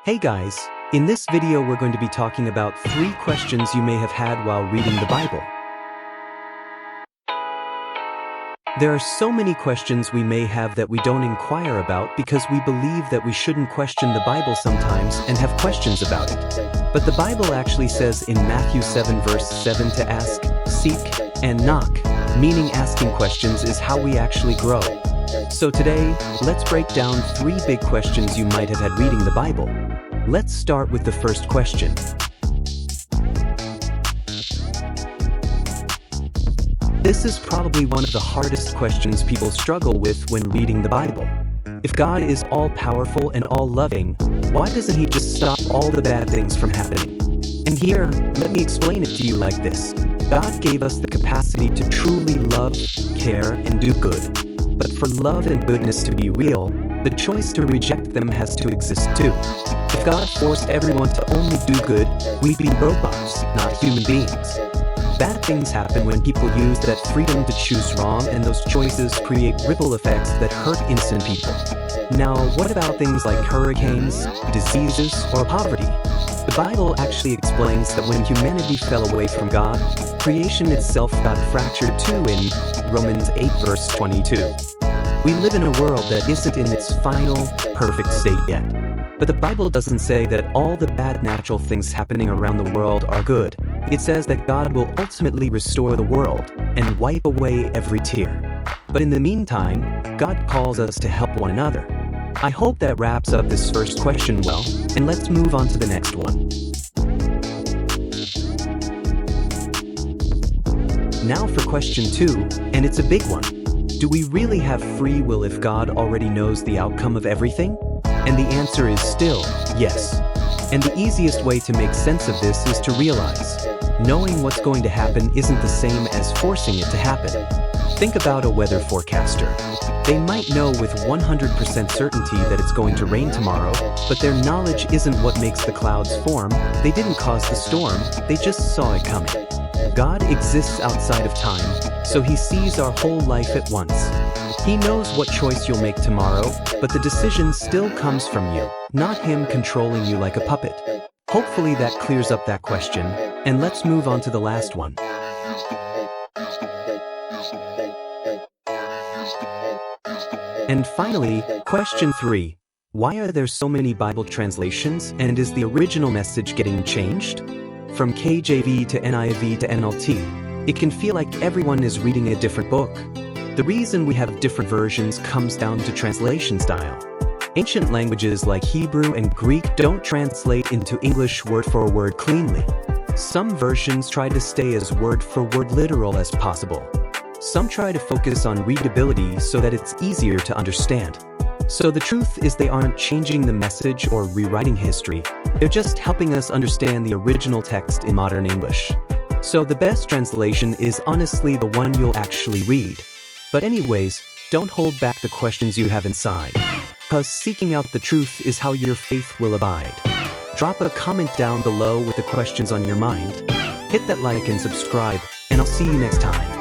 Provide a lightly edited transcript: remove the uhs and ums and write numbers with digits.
Hey guys, in this video we're going to be talking about 3 questions you may have had while reading the Bible. There are so many questions we may have that we don't inquire about because we believe that we shouldn't question the Bible sometimes and have questions about it. But the Bible actually says in Matthew 7 verse 7 to ask, seek, and knock, meaning asking questions is how we actually grow. So today, let's break down 3 big questions you might have had reading the Bible. Let's start with the first question. This is probably one of the hardest questions people struggle with when reading the Bible. If God is all-powerful and all-loving, why doesn't He just stop all the bad things from happening? And here, let me explain it to you like this. God gave us the capacity to truly love, care, and do good. But for love and goodness to be real, the choice to reject them has to exist too. If God forced everyone to only do good, we'd be robots, not human beings. Bad things happen when people use that freedom to choose wrong, and those choices create ripple effects that hurt innocent people. Now, what about things like hurricanes, diseases, or poverty? The Bible actually explains that when humanity fell away from God, creation itself got fractured too in Romans 8 verse 22. We live in a world that isn't in its final, perfect state yet. But the Bible doesn't say that all the bad natural things happening around the world are good. It says that God will ultimately restore the world and wipe away every tear. But in the meantime, God calls us to help one another. I hope that wraps up this first question well, and let's move on to the next one. Now for question 2, and it's a big one. Do we really have free will if God already knows the outcome of everything? And the answer is still yes. And the easiest way to make sense of this is to realize, knowing what's going to happen isn't the same as forcing it to happen. Think about a weather forecaster. They might know with 100% certainty that it's going to rain tomorrow, but their knowledge isn't what makes the clouds form. They didn't cause the storm, they just saw it coming. God exists outside of time, so He sees our whole life at once. He knows what choice you'll make tomorrow, but the decision still comes from you, not Him controlling you like a puppet. Hopefully that clears up that question, and let's move on to the last one. And finally, question 3. Why are there so many Bible translations, and is the original message getting changed? From KJV to NIV to NLT, it can feel like everyone is reading a different book. The reason we have different versions comes down to translation style. Ancient languages like Hebrew and Greek don't translate into English word for word cleanly. Some versions try to stay as word for word literal as possible. Some try to focus on readability so that it's easier to understand. So the truth is they aren't changing the message or rewriting history. They're just helping us understand the original text in modern English. So the best translation is honestly the one you'll actually read. But anyways, don't hold back the questions you have inside. Because seeking out the truth is how your faith will abide. Drop a comment down below with the questions on your mind. Hit that like and subscribe, and I'll see you next time.